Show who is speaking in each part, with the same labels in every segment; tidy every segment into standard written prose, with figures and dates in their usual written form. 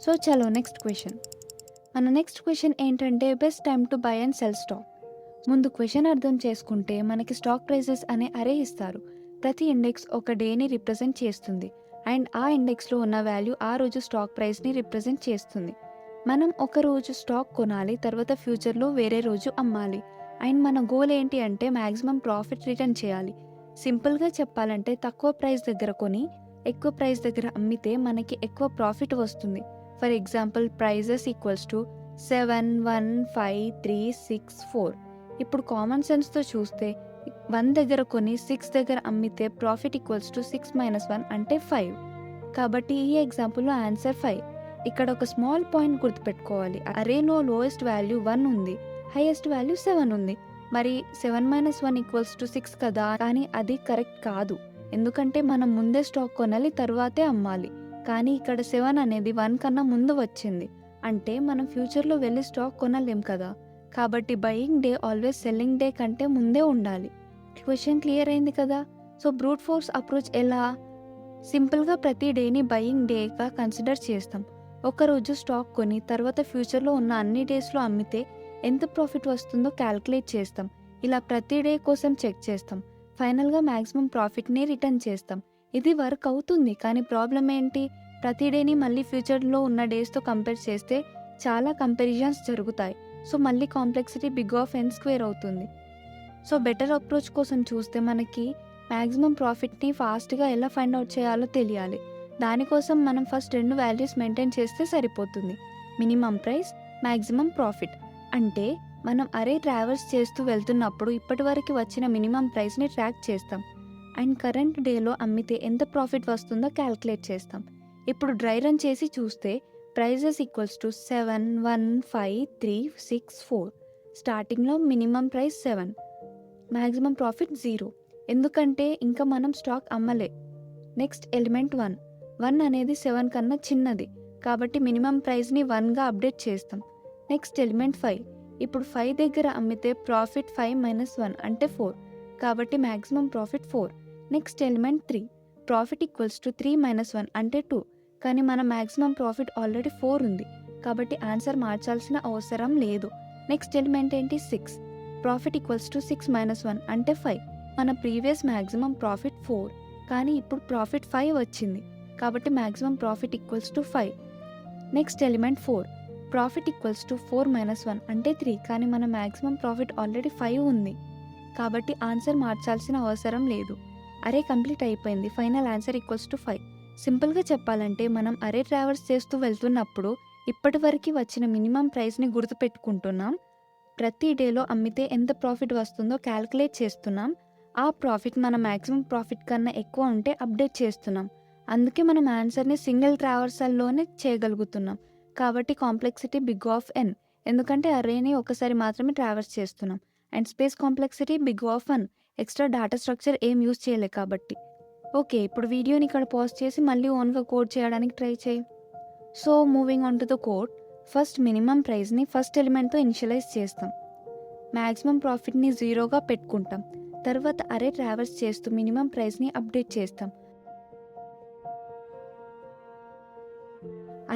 Speaker 1: So చలో next question. మన next question ఏంటంటే best time to buy and cell stock. ముందు క్వశ్చన్ అర్థం చేసుకుంటే మనకి స్టాక్ ప్రైజెస్ అనే అరే ఇస్తారు. ప్రతి ఇండెక్స్ ఒక డేని రిప్రజెంట్ చేస్తుంది అండ్ ఆ ఇండెక్స్లో ఉన్న వాల్యూ ఆ రోజు స్టాక్ ప్రైస్ని రిప్రజెంట్ చేస్తుంది. మనం ఒక రోజు స్టాక్ కొనాలి, తర్వాత ఫ్యూచర్లో వేరే రోజు అమ్మాలి. అండ్ మన గోల్ ఏంటి అంటే మ్యాక్సిమం ప్రాఫిట్ రిటర్న్ చేయాలి. సింపుల్గా చెప్పాలంటే తక్కువ ప్రైస్ దగ్గర కొని ఎక్కువ ప్రైస్ దగ్గర అమ్మితే మనకి ఎక్కువ ప్రాఫిట్ వస్తుంది. For example prices equals to 7, 1, 5, 3, 6, 4. ఇప్పుడు కామన్ సెన్స్తో చూస్తే 1 దగ్గర కొని 6 దగ్గర అమ్మితే ప్రాఫిట్ ఈక్వల్స్ టు 6 - 1 అంటే 5. కాబట్టి ఈ ఎగ్జాంపుల్లో ఆన్సర్ 5. ఇక్కడ ఒక స్మాల్ పాయింట్ గుర్తుపెట్టుకోవాలి. అరేలో లోయెస్ట్ వాల్యూ 1 ఉంది, హైయెస్ట్ వాల్యూ 7 ఉంది. మరి 7 - 1 = 6 కదా, కానీ అది కరెక్ట్ కాదు. ఎందుకంటే మనం ముందే స్టాక్ కొనాలి, తర్వాతే అమ్మాలి. కానీ ఇక్కడ 7 అనేది 1 కన్నా ముందు వచ్చింది, అంటే మనం ఫ్యూచర్లో వెళ్ళి స్టాక్ కొనలేం కదా. కాబట్టి buying day always selling day కంటే ముందే ఉండాలి. క్వశ్చన్ క్లియర్ అయింది కదా. సో బ్రూట్ ఫోర్స్ అప్రోచ్ ఎలా? సింపుల్గా ప్రతి డేని బయింగ్ డేగా కన్సిడర్ చేస్తాం. ఒకరోజు స్టాక్ కొని తర్వాత ఫ్యూచర్లో ఉన్న అన్ని డేస్లో అమ్మితే ఎంత ప్రాఫిట్ వస్తుందో క్యాల్కులేట్ చేస్తాం. ఇలా ప్రతి డే కోసం చెక్ చేస్తాం. ఫైనల్గా మ్యాక్సిమం ప్రాఫిట్ని రిటర్న్ చేస్తాం. ఇది వర్క్ అవుతుంది, కానీ ప్రాబ్లం ఏంటి? ప్రతి డేని మళ్ళీ ఫ్యూచర్లో ఉన్న డేస్తో కంపేర్ చేస్తే చాలా కంపారిజన్స్ జరుగుతాయి. సో మళ్ళీ కాంప్లెక్సిటీ big అవుతుంది. సో బెటర్ అప్రోచ్ కోసం చూస్తే మనకి మ్యాక్సిమం ప్రాఫిట్ని ఫాస్ట్గా ఎలా ఫైండ్ అవుట్ చేయాలో తెలియాలి. దానికోసం మనం ఫస్ట్ 2 వాల్యూస్ మెయింటైన్ చేస్తే సరిపోతుంది. Minimum price, maximum profit. అంటే మనం అరే ట్రావెల్స్ చేస్తూ వెళ్తున్నప్పుడు ఇప్పటివరకు వచ్చిన మినిమం ప్రైస్ని ట్రాక్ చేస్తాం అండ్ కరెంట్ డేలో అమ్మితే ఎంత ప్రాఫిట్ వస్తుందో క్యాల్కులేట్ చేస్తాం. ఇప్పుడు డ్రై రన్ చేసి చూస్తే ప్రైజెస్ ఈక్వల్స్ టు 7, 1, 5, 3, 6, 4. స్టార్టింగ్లో మినిమం ప్రైస్ 7, మ్యాక్సిమం ప్రాఫిట్ 0, ఎందుకంటే ఇంకా మనం స్టాక్ అమ్మలే. నెక్స్ట్ ఎలిమెంట్ 1 అనేది 7 కన్నా చిన్నది, కాబట్టి మినిమం ప్రైస్ని 1గా అప్డేట్ చేస్తాం. Next element 5. ఇప్పుడు 5 దగ్గర అమ్మితే ప్రాఫిట్ 5 - 1 అంటే 4, కాబట్టి maximum profit 4. Next element 3. Profit equals to 3 - 1 అంటే 2, కానీ మన మ్యాక్సిమం ప్రాఫిట్ ఆల్రెడీ 4 ఉంది, కాబట్టి ఆన్సర్ మార్చాల్సిన అవసరం లేదు. నెక్స్ట్ ఎలిమెంట్ ఏంటి? 6. ప్రాఫిట్ ఈక్వల్స్ టు 6 - 1 అంటే 5. మన ప్రీవియస్ మ్యాక్సిమం ప్రాఫిట్ 4, కానీ ఇప్పుడు ప్రాఫిట్ 5 వచ్చింది, కాబట్టి maximum profit equals to 5. Next element 4. Profit equals to 4 - 1 అంటే 3, కానీ మన మ్యాక్సిమం ప్రాఫిట్ ఆల్రెడీ 5 ఉంది, కాబట్టి ఆన్సర్ మార్చాల్సిన అవసరం లేదు. అరే కంప్లీట్ అయిపోయింది. Final answer equals to 5. సింపుల్గా చెప్పాలంటే మనం అరే ట్రావెల్స్ చేస్తూ వెళ్తున్నప్పుడు ఇప్పటివరకు వచ్చిన మినిమం ప్రైస్ని గుర్తుపెట్టుకుంటున్నాం. ప్రతి డేలో అమ్మితే ఎంత ప్రాఫిట్ వస్తుందో క్యాల్కులేట్ చేస్తున్నాం. ఆ ప్రాఫిట్ మన మ్యాక్సిమం ప్రాఫిట్ కన్నా ఎక్కువ ఉంటే అప్డేట్ చేస్తున్నాం. అందుకే మనం ఆన్సర్ని సింగిల్ ట్రావర్సల్లోనే చేయగలుగుతున్నాం. కాబట్టి కాంప్లెక్సిటీ big, ఎందుకంటే అరేని ఒకసారి మాత్రమే ట్రావర్స్ చేస్తున్నాం. And space complexity big, extra data structure ఏం యూజ్ చేయలే కాబట్టి. ఓకే, ఇప్పుడు వీడియోని ఇక్కడ పాజ్ చేసి మళ్ళీ ఓన్గా కోడ్ చేయడానికి ట్రై చేయి. So moving on to the code. First minimum ప్రైస్ని ఫస్ట్ ఎలిమెంట్తో ఇనిషియలైజ్ చేస్తాం. మ్యాక్సిమం ప్రాఫిట్ని 0గా పెట్టుకుంటాం. తర్వాత అరే ట్రావర్స్ చేస్తూ మినిమం ప్రైస్ని అప్డేట్ చేస్తాం.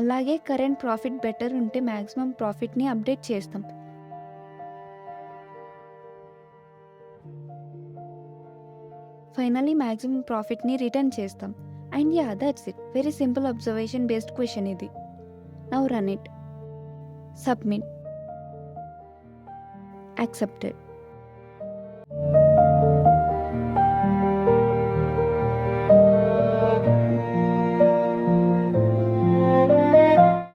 Speaker 1: అలాగే కరెంట్ ప్రాఫిట్ బెటర్ ఉంటే మ్యాక్సిమం ప్రాఫిట్ని అప్డేట్ చేస్తాం. ఫైనలీ మ్యాక్సిమం ప్రాఫిట్ని రిటర్న్ చేస్తాం. And yeah, that's it. Very simple observation based question ఇది. Now run it. Submit. Accepted.